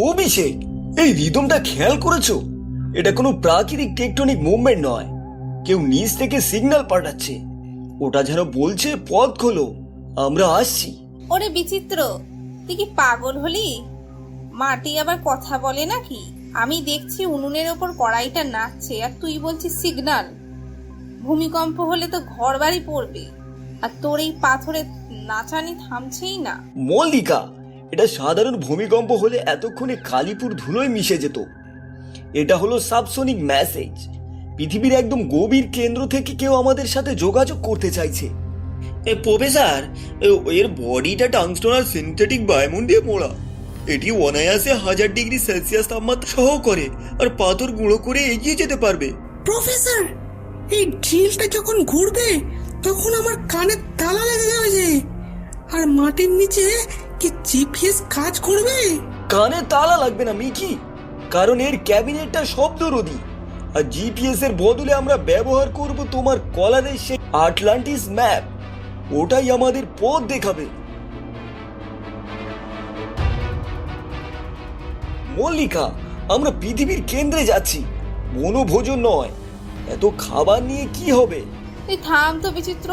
অভিষেক, এই রিদমটা খেয়াল করেছো? এটা কোনো প্রাকৃতিক টেকটনিক মুভমেন্ট নয়, কেউ নিচ থেকে সিগন্যাল পাঠাচ্ছে। ওটা যেন বলছে পথ খোলো, আমরা আসছি। ওরে বিচিত্র, তুই কি পাগল হলি? মাটি আবার কথা বলে নাকি? আমি দেখছি উনুনের ওপর কড়াইটা নাচছে আর তুই বলছিস সিগন্যাল। ভূমিকম্প হলে তো ঘর বাড়ি পড়বে, আর তোর এই পাথরের নাচানি থামছেই না। মল্লিকা, এটা সাধারণ ভূমিকম্প হলে এতক্ষণে কালীপুর ধুলোয় মিশে যেত। এটা হলো সাবসোনিক মেসেজ। পৃথিবীর একদম গভীর কেন্দ্র থেকে কেউ আমাদের সাথে যোগাযোগ করতে চাইছে। প্রফেসর, এর বডিটা টাংস্টন আর সিনথেটিক বায়মন্ড দিয়ে মোড়া। এটি অনায়াসে 1000 ডিগ্রি সেলসিয়াস তাপমাত্রা সহ করে আর পাথর গুঁড়ো করে এগিয়ে যেতে পারবে। প্রফেসর, এই ড্রিলটা যখন ঘুরবে তখন আমার কানে তালা লেগে যাবে যে। আর মাটির নিচে কি জিপিএস কাজ করবে? কানে তালা লাগবে না মিকি, কারণ এর ক্যাবিনেটটা শব্দরোধী। আর জিপিএস এর বদলে আমরা ব্যবহার করব তোমার কলারের সেই আটলান্টিস ম্যাপ। ওটাই আমাদের পথ দেখাবে। মল্লিকা, আমরা পৃথিবীর কেন্দ্রে যাচ্ছি, বনভোজন নয়। এত খাবার নিয়ে কি হবে? তুই থাম তো বিচিত্র,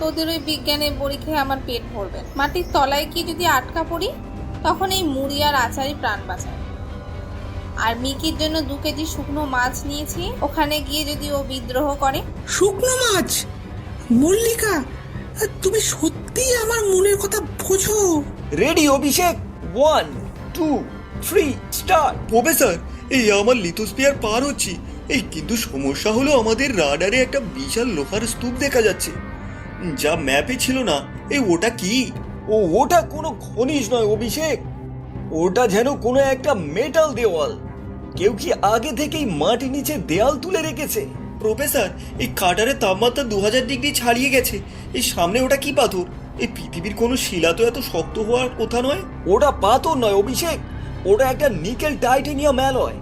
তোদের ওই বিজ্ঞানের বড়ি খেয়ে আমার পেট ভরবে। মাটির তলায় কি যদি আটকা পড়ি, তখন এই মুড়ি আর আচারই প্রাণ বাঁচায়। আর মিকির জন্য 2 কেজি শুকনো মাছ নিয়েছি, ওখানে গিয়ে যদি ও বিদ্রোহ করে। শুকনো মাছ? মল্লিকা, তুমি সত্যি আমার মনের কথা বোঝো? রেডি অভিষেক? 1 2 3 স্টার্ট। প্রফেসর, এই আমার লিথোস্ফিয়ার পার হচ্ছি। এই কিন্তু সমস্যা হলো আমাদের রাডারে একটা বিশাল লোহার স্তূপ দেখা যাচ্ছে, যা ম্যাপে ছিল না। এই ওটা কি? ওটা কোনো খনিজ নয় অভিষেক, ওটা যেন কোনো একটা মেটাল দেওয়াল। কেউ কি আগে থেকেই মাটি নিচে দেয়াল তুলে রেখেছে? প্রফেসর, এই কাটারের তাপমাত্রা 2000 ডিগ্রি ছাড়িয়ে গেছে। এই সামনে ওটা কি পাথর? এই পৃথিবীর কোনো শিলা তো এত শক্ত হওয়ার কথা নয়। ওটা পাথর নয় অভিষেক, ওটা একটা নিকেল টাইটেনিয়াম অ্যালয়।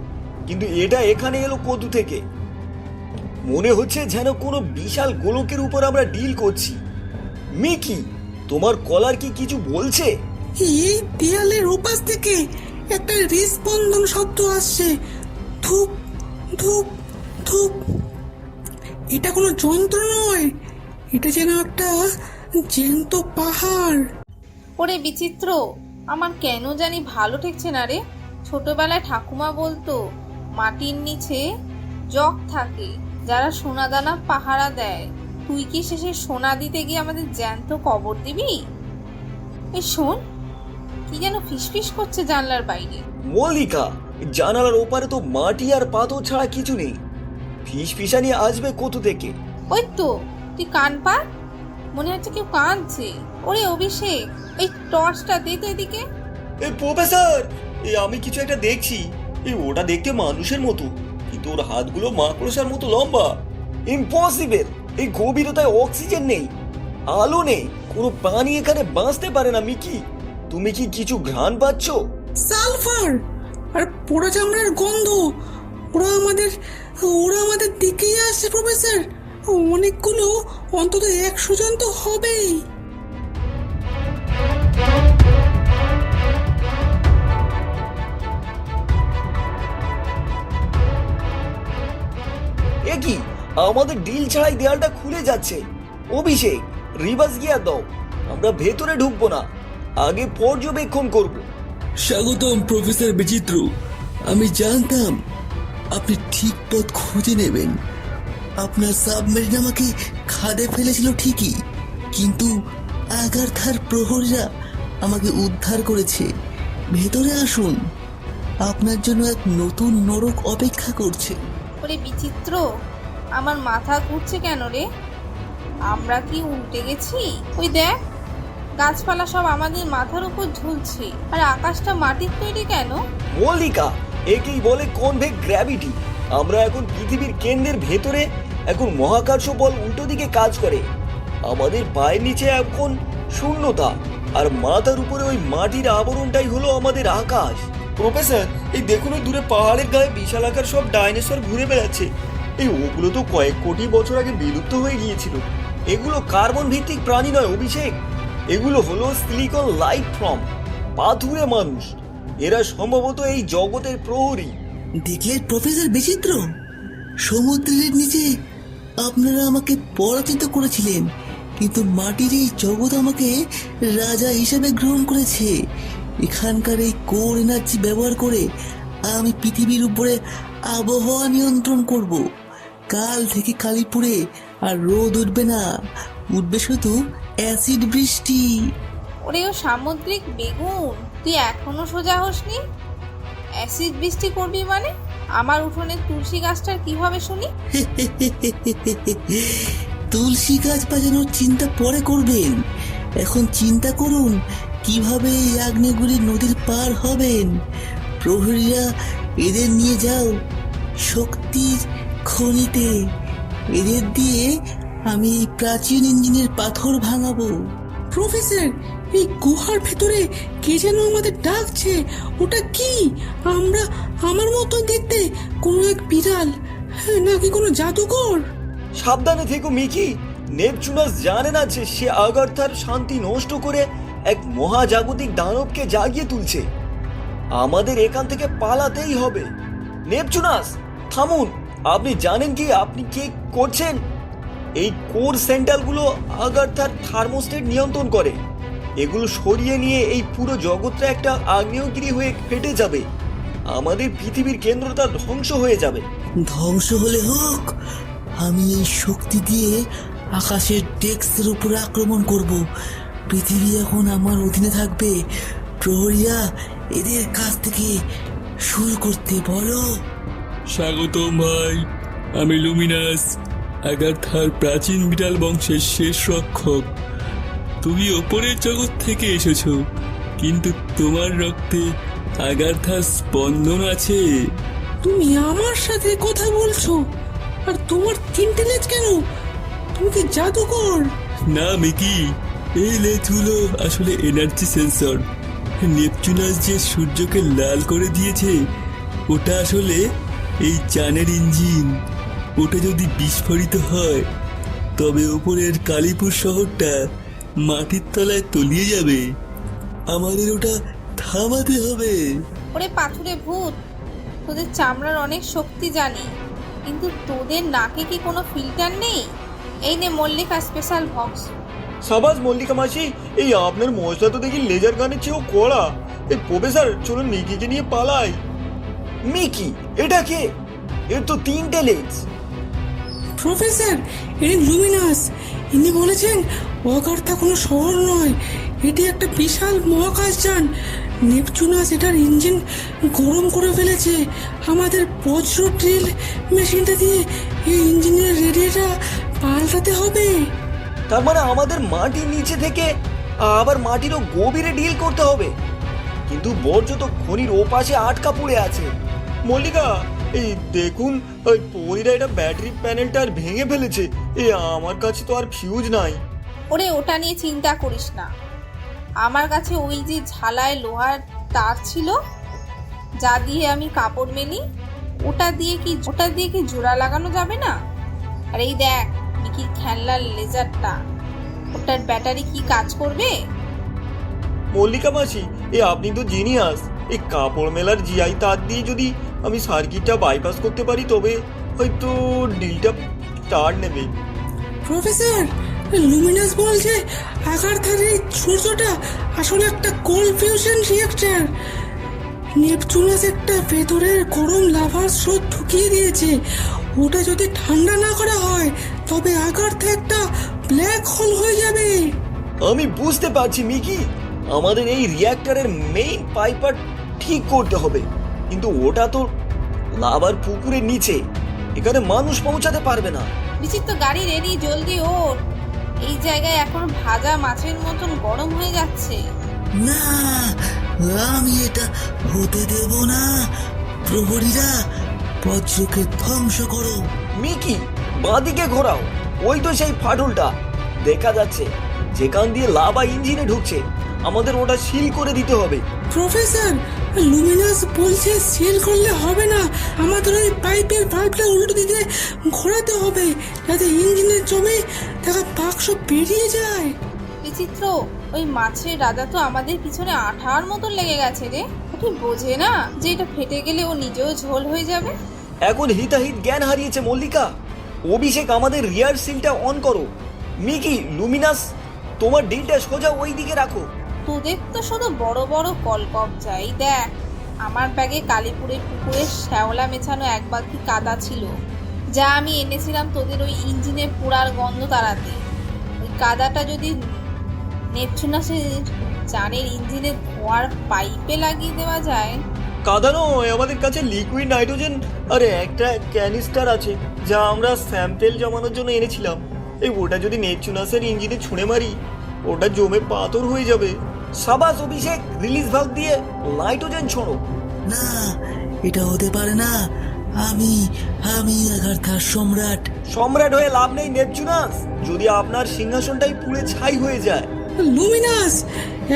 কিন্তু এটা এখানে এলো কত থেকে? মনে হচ্ছে যেন কোনো বিশাল গোলকের উপর আমরা ডিল করছি। মিকি, তোমার কলার কি কিছু বলছে? এই দেয়ালের ওপাশ থেকে একটা হৃদস্পন্দন শব্দ আসছে। ধূপ ধূপ ধূপ। এটা কোনো যন্ত্র নয়, এটা যেন একটা জ্যান্ত পাহাড়। ওরে বিচিত্র, আমার কেন জানি ভালো ঠেকছে না রে। ছোটবেলায় ঠাকুমা বলতো মাটির নিচে জগ থাকে যারা সোনাদানা পাহারা দেয়। তুই কি শেষে সোনা দিতে গিয়ে আমাদের জ্যান্ত কবর দিবি? এই শোন, কি যেন ফিসফিস করছে জানলার বাইরে। মল্লিকা, জানালার ওপারে তো মাটি আর পাথর ছাড়া কিছু নেই। ফিসফিসানি আসবে কত থেকে? ওই তো, তুই কান পা, মনে হচ্ছে কেউ কাঁদছে। ওরে অভিষেক, এই টর্চটা দে তো এদিকে। প্রফেসর, আমি কিছু একটা দেখছি। ওটা দেখতে মানুষের মতো, কিন্তু ওর হাতগুলো মাকড়সার মতো লম্বা। ইম্পসিবল! এই গভীরতায় অক্সিজেন নেই, আলো নেই, কোনো প্রাণী এখানে বাঁচতে পারে না। মিকি, তুমি কি কিছু ঘ্রাণ পাচ্ছ? সালফার আর পোড়া চামড়ার গন্ধ। ওরা আমাদের দিকেই আসছে প্রফেসর। অনেকগুলো, অন্তত 100 জন তো হবেই। এ কি, আমাদের ডিল ছাড়াই দেয়ালটা খুলে যাচ্ছে। অভিষেক, রিভার্স গিয়ার দাও। আমরা ভেতরে ঢুকবো না, আগে পর্যবেক্ষণ করব। স্বাগতম প্রফেসর বিচিত্র। আমি জানতাম আপনি ঠিক পথ খুঁজে নেবেন। আপনার সাবমেরিন আমাকে খাদে ফেলেছিল ঠিকই, কিন্তু আগারথার প্রহরীরা আমাকে উদ্ধার করেছে। ভেতরে আসুন, আপনার জন্য এক নতুন নরক অপেক্ষা করছে। ওরে বিচিত্র, আমার মাথা ঘুরছে কেন রে? আমরা কি উল্টে গেছি? ওই দেখ, গাছপালা সব আমাদের মাথার উপর ঝুলছে, আর আকাশটা মাটির তৈরি কেন? মল্লিকা, একেই বলে কনভেক্স গ্র্যাভিটি। আমরা এখন পৃথিবীর কেন্দ্রের ভেতরে। এখন মহাকর্ষ বল উল্টো দিকে কাজ করে। আমাদের পায়ের নিচে এখন শূন্যতা, আর মাথার উপরে ওই মাটির আবরণটাই হলো আমাদের আকাশ। প্রফেসর, এই দেখুন ওই দূরে পাহাড়ের গায়ে বিশালাকার সব ডাইনোসর ঘুরে বেড়াচ্ছে। ওগুলো তো কয়েক কোটি বছর আগে বিলুপ্ত হয়ে গিয়েছিল। এগুলো কার্বন ভিত্তিক প্রাণী নয় অভিষেক, এগুলো হলো সিলিকন লাইফ ফর্ম, পাথুরে মানুষ। এরা সম্ভবত এই জগতের প্রহরী। দেখলেন প্রফেসর বিচিত্র, সমুদ্রের নিচে আপনারা আমাকে পরাজিত করেছিলেন, কিন্তু মাটির এই জগৎ আমাকে রাজা হিসেবে গ্রহণ করেছে। এখানকার এই কোর এনার্জি ব্যবহার করে আমি পৃথিবীর উপরে আবহাওয়া নিয়ন্ত্রণ করব। কাল থেকে কালীপুরে আর রোদ উঠবে না, উঠবে শুধু অ্যাসিড বৃষ্টি। ওরে ও সামুদ্রিক বেগুন, তুই এখনো সোজা হসনি? অ্যাসিড বৃষ্টি করবি মানে? আমার উঠোনের তুলসী গাছটার কি হবে শুনি? তুলসী গাছ বাজানোর চিন্তা পরে করবেন, এখন চিন্তা করুন কিভাবে এই আগ্নেয়গিরি নদীর পার হবেন। প্রহরীরা, এদের নিয়ে যাও শক্তির খনিতে। এদের দিয়ে আমি এই প্রাচীন ইঞ্জিনের পাথর ভাঙাবো। প্রফেসর, এই গুহার ভেতরে কে যেন আমাদের ডাকছে, ওটা কি? আমার মতো দেখতে কোনো এক বিড়াল, হ্যাঁ, নাকি কোনো জাদুকর? সাবধানে থেকো মিকি। নেপচুনাস জানে না যে সে আগারথার শান্তি নষ্ট করে এক মহাজাগতিক দানবকে জাগিয়ে তুলছে। আমাদের এখান থেকে পালাতেই হবে। নেপচুনাস, থামুন। আপনি জানেন কি আপনি কি করছেন? এই কোর সেন্ট্রালগুলো আগারথার থার্মোস্টেট নিয়ন্ত্রণ করে। এগুলো সরিয়ে নিয়ে এই পুরো জগৎটা একটা আগ্নেয়গিরি হয়ে ফেটে যাবে। আমাদের পৃথিবীর কেন্দ্রটা ধ্বংস হয়ে যাবে। ধ্বংস হলে হোক, আমি এই শক্তি দিয়ে আকাশের ডেস্কের উপর আক্রমণ করব। পৃথিবী এখন আমার অধীনে থাকবে। প্রহরীরা, এদের কাছ থেকে শুরু করতে বলো। স্বাগতম ভাই, আমি লুমিনাস, আগারথার প্রাচীন বিড়াল বংশের শেষ রক্ষক। তুমি ওপরের জগৎ থেকে এসেছো, কিন্তু তোমার রক্তে আগারথার স্পন্দন আছে। তুমি আমার সাথে কথা বলছো, আর তোমার তিনটে লেজ কেন? তুমি কি জাদুকর? না মিকি, এই লেজগুলো আসলে এনার্জি সেন্সর। নেপচুনাস যে সূর্যকে লাল করে দিয়েছে, ওটা আসলে এই যানের ইঞ্জিন। ওটা যদি বিস্ফোরিত হয়, তবে ওপরের কালীপুর শহরটা মাটির তলায় তলিয়ে যাবে। আমাদের ওটা থামাতে হবে। ওরে পাথুরে ভূত, তোদের চামড়ার অনেক শক্তি জানি, কিন্তু তোদের নাকে কি কোনো ফিল্টার নেই? এই নে মল্লিকা স্পেশাল বক্স। সাবাস মল্লিকা মাসি, এই আপনার মশলা তো দেখি লেজার গানের চেয়েও কড়া। এই প্রফেসর, চলুন মিকিকে নিয়ে পালাই। মিকি, এটা কে? এর তো তিনটে লেজ। প্রফেসর, এটি লুমিনাস। ইনি বলেছেন অগার্থা কোনো শহর নয়, এটি একটা বিশাল মহাকাশযান। নেপচুনাস এটার ইঞ্জিন গরম করে ফেলেছে। আমাদের বজ্র ড্রিল মেশিনটা দিয়ে এই ইঞ্জিনের রেডিয়েটর পাল্টাতে হবে। তার মানে আমাদের মাটির নিচে থেকে আবার মাটিরও গভীরে ডিল করতে হবে। কিন্তু বর্জ্য তো খনির ওপাশে আটকা পড়ে আছে। মল্লিকা, এই দেখুন, ওই পরীরা এটা ব্যাটারি প্যানেলটা আর ভেঙে ফেলেছে। আমার কাছে তো আর ফিউজ নাই। ওরে ওটা নিয়ে চিন্তা করিস না, আমার কাছে ওই যে ঝালায় লোহার তার ছিল, যা দিয়ে আমি কাপড় মেলি, ওটা দিয়ে কি জোড়া লাগানো যাবে না? আর এই দেখ মিকির খেলনার লেজারটা, ওটার ব্যাটারি কি কাজ করবে? মল্লিকা মাসি, আপনি তো জিনিয়াস। এই কাপড় মেলার জিআই তার দিয়ে যদি আমি সার্কিটটা বাইপাস করতে পারি, তবে হয়তো ডিলটা স্টার্ট নেবে। প্রফেসর, লুমিনাস বলছে আগারথার এই সূর্যটা আসলে একটা কোল্ড ফিউশন রিঅ্যাক্টর। নেপচুনাস একটা ভেতরের গরম লাভার স্রোত ঢুকিয়ে দিয়েছে। ওটা যদি ঠান্ডা না করা হয়, তবে আগারথা একটা ব্ল্যাক হোল হয়ে যাবে। আমি বুঝতে পারছি মিকি, আমাদের এই রিঅ্যাক্টরের মেইন পাইপার ঠিক করতে হবে, কিন্তু ওটা তো লাভার পুকুরের নিচে, এখানে মানুষ পৌঁছাতে পারবে না। বিচিত্র গাড়ি রেডি, জলদি ওর। এই জায়গায় এখন ভাজা মাছের মতন গরম হয়ে যাচ্ছে। না, আমি এটা হতে দেব না। প্রহরীরা, বজ্রকে ধ্বংস করো। মিকি, বাঁদিকে ঘোরাও। ওই তো সেই ফাটলটা দেখা যাচ্ছে, যেখান দিয়ে লাভা ইঞ্জিনে ঢুকছে। আমাদের ওটা সিল করে দিতে হবে। প্রফেসর, লুমিনাস বলছে সিল করলে হবে না, আমাদের ওই পাইপের ভালভটা উল্টো দিকে ঘোরাতে হবে, যাতে ইঞ্জিনের জমে থাকা বাক্স বেরিয়ে যায়। বিচিত্র, ওই মাছের রাজা তো আমাদের পিছনে আঠার মতন লেগে গেছে রে। ও কি বোঝে না যে এটা ফেটে গেলে ও নিজেও ঝোল হয়ে যাবে? এখন হিতাহিত জ্ঞান হারিয়েছে মল্লিকা। অভিষেক, আমাদের রিয়ার সিলটা অন করো। মিকি, লুমিনাস, তোমার ডিলটা সোজা ওই দিকে রাখো। তোদের তো শুধু বড় বড় কলকপ চাই। দেখ, আমার ব্যাগে কালীপুরের পুকুরে শ্যাওলা মেছানো এক বালতি কাদা ছিল, যা আমি এনেছিলাম তোদের ওই ইঞ্জিনের পোড়ার গন্ধ তাড়াতে। ওই কাদাটা যদি নেপচুনাসের যানের ইঞ্জিনের ধোঁয়ার পাইপে লাগিয়ে দেওয়া যায়। কাদা নয়, আমাদের কাছে লিকুইড নাইট্রোজেন আর একটা ক্যানিস্টার আছে, যা আমরা স্যাম্পেল জমানোর জন্য এনেছিলাম। এই ওটা যদি নেপচুনাসের ইঞ্জিনে ছুঁড়ে মারি, ওটা জমে পাথর হয়ে যাবে। সাবাস অভিষেক, রিলিজ ভাল্ব দিয়ে নাইট্রোজেন ছোড়ো। না, এটা হতে পারে না। আমি আমি আগারথার সম্রাট। সম্রাট হয়ে লাভ নেই নেপচুনাস, যদি আপনার সিংহাসনটাই পুড়ে ছাই হয়ে যায়। লুমিনাস,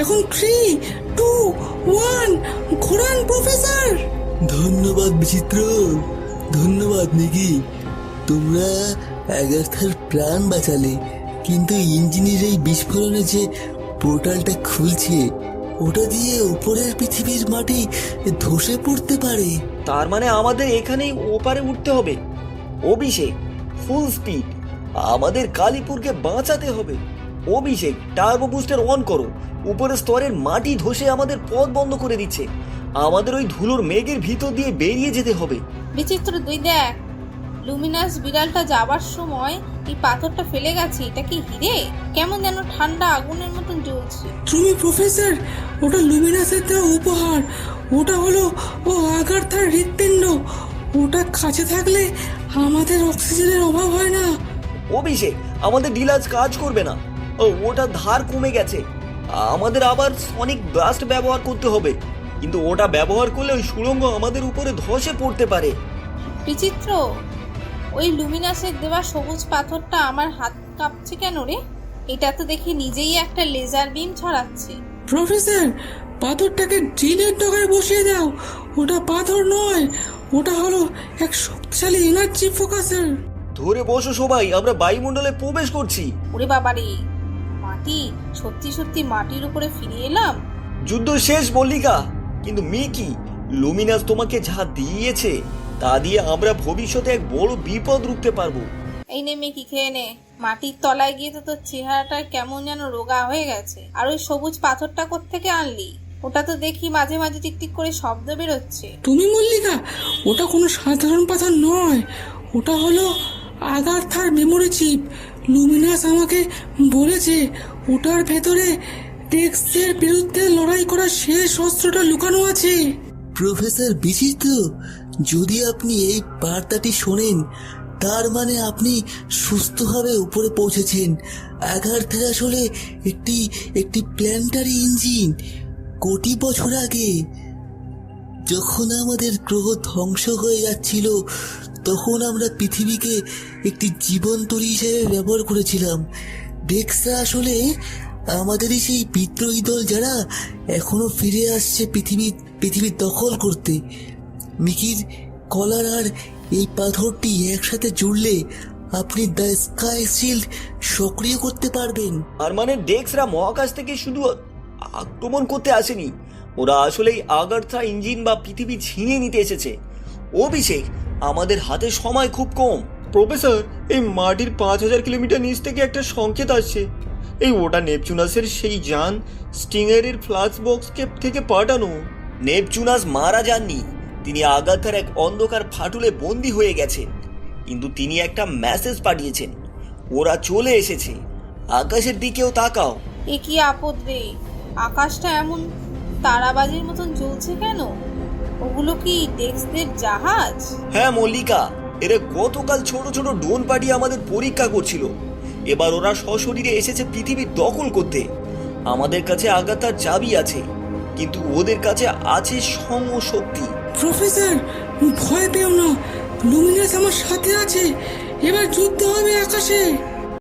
এখন 3, 2, 1 ঘোরান প্রফেসর। ধন্যবাদ বিচিত্র, ধন্যবাদ মিকি। তোমরা আগারথার প্রাণ বাঁচালে, কিন্তু ইঞ্জিনের এই বিস্ফোরণে যে পোর্টালটা খুলছে, ওটা দিয়ে উপরের পৃথিবীর মাটি ধসে পড়তে পারে। তার মানে আমাদের এখানেই ওপারে উঠতে হবে। অভিষেক, ফুল স্পিড, আমাদের কালীপুরকে বাঁচাতে হবে। অভিষেক, টার্বো বুস্টার অন করো। উপরের স্তরের মাটি ধসে আমাদের পথ বন্ধ করে দিচ্ছে। আমাদের ওই ধুলোর মেঘের ভিতর দিয়ে বেরিয়ে যেতে হবে। বিচিত্র, তুই দেখ, লুমিনাস বিড়ালটা যাবার সময় এই পাথরটা ফেলে গেছে। এটা কি হিরে? কেমন যেন ঠান্ডা আগুনের মতন জ্বলছে। তুমি প্রফেসর, ওটা লুমিনাসের দেওয়া উপহার। ওটা হলো ও আগারথার হৃৎপিণ্ড। ওটা কাছে থাকলে আমাদের অক্সিজেনের অভাব হয় না। অভিষেক, আমাদের ডিলাজ কাজ করবে না। ওটা ধার কমে গেছে। আমাদের আবার সনিক ব্লাস্ট ব্যবহার করতে হবে, কিন্তু ওটা ব্যবহার করলে ওই সুড়ঙ্গ আমাদের উপরে ধসে পড়তে পারে। বিচিত্র, ওই লুমিনাসের দেওয়া সবুজ পাথরটা আমার হাত কাঁপছে কেন রে? এটা তো দেখি নিজেই একটা লেজার বিম ছড়াচ্ছে। প্রফেসর, পাথরটাকে ড্রিলের ডগায় বসিয়ে দাও। ওটা পাথর নয়, ওটা হলো এক শক্তিশালী এনার্জি ফোকাসার। ধরে বসো সবাই, আমরা বায়ুমণ্ডলে প্রবেশ করছি। ওরে বাবারে, মাটি, সত্যি সত্যি মাটির উপরে ফিরে এলাম। যুদ্ধ শেষ মল্লিকা, কিন্তু মিকি, লুমিনাস তোমাকে যা দিয়েছে তা দিয়ে আমরা ভবিষ্যতে এক বড় বিপদ রুখতে পারবো। এই নে মেকি, খেয়ে নে। মাটির তলায় গিয়ে তো তোর চেহারাটা কেমন যেন রোগা হয়ে গেছে। আর ওই সবুজ পাথরটা কোত্থেকে আনলি? ওটা তো দেখি মাঝে মাঝে টিকটিক করে শব্দ বেরোচ্ছে। তুমি মল্লিকা, ওটা কোনো সাধারণ পাথর নয়, ওটা হলো আগারথার মেমোরি চিপ। লুমিনাস আমাকে বলেছে ওটার ভেতরে টেক্সের বিরুদ্ধে লড়াই করার শেষ অস্ত্রটা লুকানো আছে। প্রফেসর বিচিত্র, যদি আপনি এই বার্তাটি শোনেন, তার মানে আপনি সুস্থভাবে উপরে পৌঁছেছেন। আগারথার আসলে একটি একটি প্ল্যানেটারি ইঞ্জিন। কোটি বছর আগে যখন আমাদের গ্রহ ধ্বংস হয়ে যাচ্ছিল, তখন আমরা পৃথিবীকে একটি জীবনতরী হিসেবে ব্যবহার করেছিলাম। ডেক্সরা আসলে আমাদেরই সেই বিদ্রোহী দল, যারা এখনো ফিরে আসছে পৃথিবীর দখল করতে। মিকির কলার আর এই পাথরটি একসাথে জুড়লে আপনি দ্য স্কাই শিল্ড সক্রিয় করতে পারবেন। আর মানে ডেক্সরা মহাকাশ থেকে শুধু আক্রমণ করতে আসেনি, ওরা আসলেই আগারথা ইঞ্জিন বা পৃথিবী ছিনিয়ে নিতে এসেছে। অভিষেক, আমাদের হাতে সময় খুব কম। প্রফেসর, এই মাটির 5000 কিলোমিটার নিচ থেকে একটা সংকেত আসছে। এই ওটা নেপচুনাসের সেই যান স্টিঙ্গারের ফ্লাক্স বক্সকে থেকে পাঠানো। নেপচুনাস মারা যাননি, তিনি আগাথার এক অন্ধকার ফাটলে বন্দী হয়ে গেছেন, কিন্তু তিনি একটা মেসেজ পাঠিয়েছেন। ওরা চলে এসেছে। আকাশের দিকেও তাকাও। এ কি আপদ রে! আকাশটা এমন তারাবাজির মতন জ্বলছে কেন? ওগুলো কি ডেক্সদের জাহাজ? হ্যাঁ মল্লিকা, এরা গতকাল ছোট ছোট ড্রোন পাঠিয়ে আমাদের পরীক্ষা করছিল। এবার ওরা সশরীরে এসেছে পৃথিবীর দখল করতে। আমাদের কাছে আগাতার চাবি আছে, কিন্তু ওদের কাছে আছে শক্তি। প্রফেসর, ভয় পেও না, লুমিনাস আমার সাথে আছে। এবার যুদ্ধ হবে আকাশে।